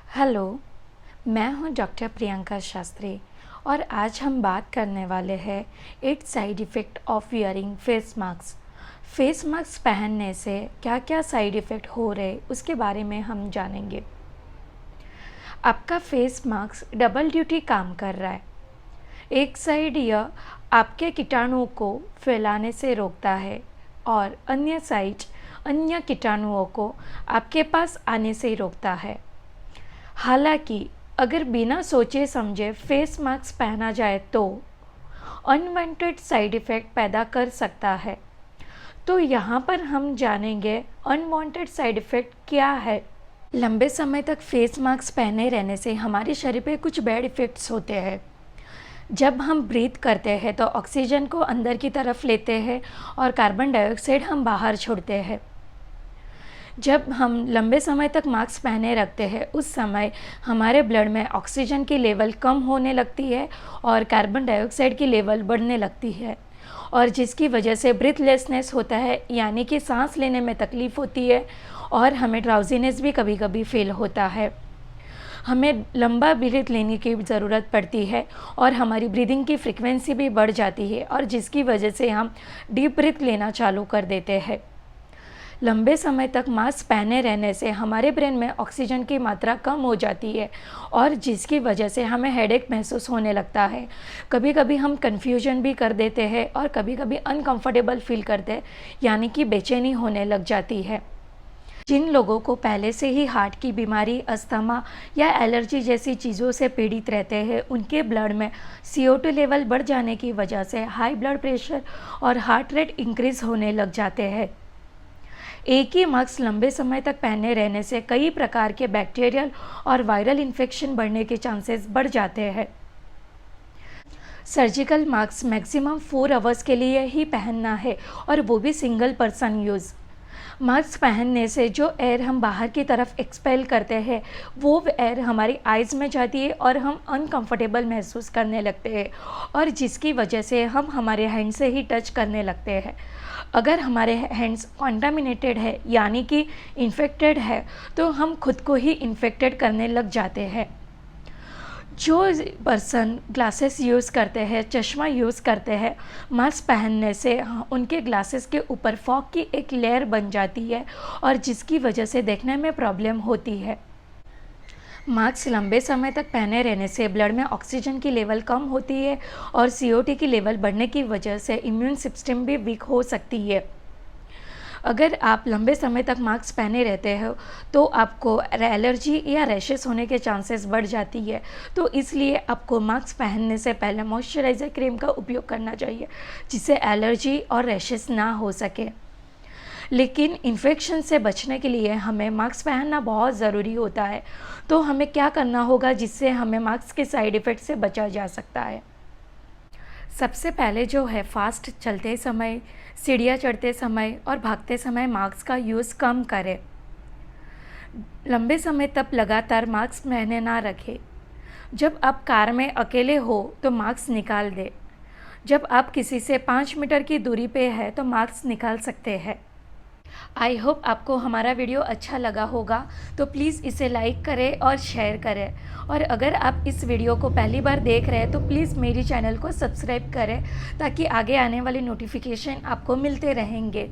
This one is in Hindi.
हेलो, मैं हूं डॉक्टर प्रियंका शास्त्री और आज हम बात करने वाले हैं 8 side effect of wearing face mask. Face mask पहनने से क्या क्या साइड इफ़ेक्ट हो रहे उसके बारे में हम जानेंगे। आपका फेस मास्क डबल ड्यूटी काम कर रहा है। एक साइड यह आपके कीटाणुओं को फैलाने से रोकता है और अन्य साइड अन्य कीटाणुओं को आपके पास आने से रोकता है। हालांकि अगर बिना सोचे समझे फेस मास्क पहना जाए तो अनवांटेड साइड इफ़ेक्ट पैदा कर सकता है। तो यहाँ पर हम जानेंगे अनवांटेड साइड इफ़ेक्ट क्या है। लंबे समय तक फेस मास्क पहने रहने से हमारे शरीर पे कुछ बैड इफ़ेक्ट्स होते हैं। जब हम ब्रीथ करते हैं तो ऑक्सीजन को अंदर की तरफ लेते हैं और कार्बन डाइऑक्साइड हम बाहर छोड़ते हैं। जब हम लंबे समय तक मास्क पहने रखते हैं उस समय हमारे ब्लड में ऑक्सीजन की लेवल कम होने लगती है और कार्बन डाइऑक्साइड की लेवल बढ़ने लगती है, और जिसकी वजह से ब्रीथलेसनेस होता है, यानी कि सांस लेने में तकलीफ़ होती है और हमें ड्राउजीनेस भी कभी कभी फील होता है। हमें लंबा ब्रीथ लेने की ज़रूरत पड़ती है और हमारी ब्रीदिंग की फ्रिक्वेंसी भी बढ़ जाती है, और जिसकी वजह से हम डीप ब्रीथ लेना चालू कर देते हैं। लंबे समय तक मास्क पहने रहने से हमारे ब्रेन में ऑक्सीजन की मात्रा कम हो जाती है और जिसकी वजह से हमें हेडेक महसूस होने लगता है। कभी कभी हम कन्फ्यूजन भी कर देते हैं और कभी कभी अनकंफर्टेबल फील करते हैं, यानी कि बेचैनी होने लग जाती है। जिन लोगों को पहले से ही हार्ट की बीमारी, अस्थमा या एलर्जी जैसी चीज़ों से पीड़ित रहते हैं, उनके ब्लड में CO2 लेवल बढ़ जाने की वजह से हाई ब्लड प्रेशर और हार्ट रेट इंक्रीज़ होने लग जाते हैं। एक ही मास्क लंबे समय तक पहने रहने से कई प्रकार के बैक्टीरियल और वायरल इन्फेक्शन बढ़ने के चांसेस बढ़ जाते हैं। सर्जिकल मास्क मैक्सिमम 4 आवर्स के लिए ही पहनना है, और वो भी सिंगल पर्सन यूज़। मास्क पहनने से जो एयर हम बाहर की तरफ एक्सपेल करते हैं वो एयर हमारी आइज़ में जाती है और हम अनकंफर्टेबल महसूस करने लगते हैं, और जिसकी वजह से हम हमारे हैंड से ही टच करने लगते हैं। अगर हमारे हैंड्स कॉन्टामिनेटेड है, यानी कि इन्फेक्टेड है, तो हम खुद को ही इन्फेक्टेड करने लग जाते हैं। जो पर्सन ग्लासेस यूज़ करते हैं, चश्मा यूज़ करते हैं, मास्क पहनने से उनके ग्लासेस के ऊपर फॉग की एक लेयर बन जाती है और जिसकी वजह से देखने में प्रॉब्लम होती है। मास्क लंबे समय तक पहने रहने से ब्लड में ऑक्सीजन की लेवल कम होती है और CO2 की लेवल बढ़ने की वजह से इम्यून सिस्टम भी वीक हो सकती है। अगर आप लंबे समय तक मास्क पहने रहते हो तो आपको एलर्जी या रैशेस होने के चांसेस बढ़ जाती है। तो इसलिए आपको मास्क पहनने से पहले मॉइस्चराइज़र क्रीम का उपयोग करना चाहिए, जिससे एलर्जी और रैशेस ना हो सके। लेकिन इन्फेक्शन से बचने के लिए हमें मास्क पहनना बहुत ज़रूरी होता है। तो हमें क्या करना होगा जिससे हमें मास्क के साइड इफ़ेक्ट से बचा जा सकता है। सबसे पहले जो है, फास्ट चलते समय, सीढ़ियाँ चढ़ते समय और भागते समय मास्क का यूज़ कम करें। लंबे समय तक लगातार मास्क पहने ना रखें। जब आप कार में अकेले हो तो मास्क निकाल दें। जब आप किसी से 5 मीटर की दूरी पे है तो मास्क निकाल सकते हैं। आई होप आपको हमारा वीडियो अच्छा लगा होगा, तो प्लीज़ इसे लाइक करें और शेयर करें। और अगर आप इस वीडियो को पहली बार देख रहे हैं तो प्लीज़ मेरी चैनल को सब्सक्राइब करें ताकि आगे आने वाली नोटिफिकेशन आपको मिलते रहेंगे।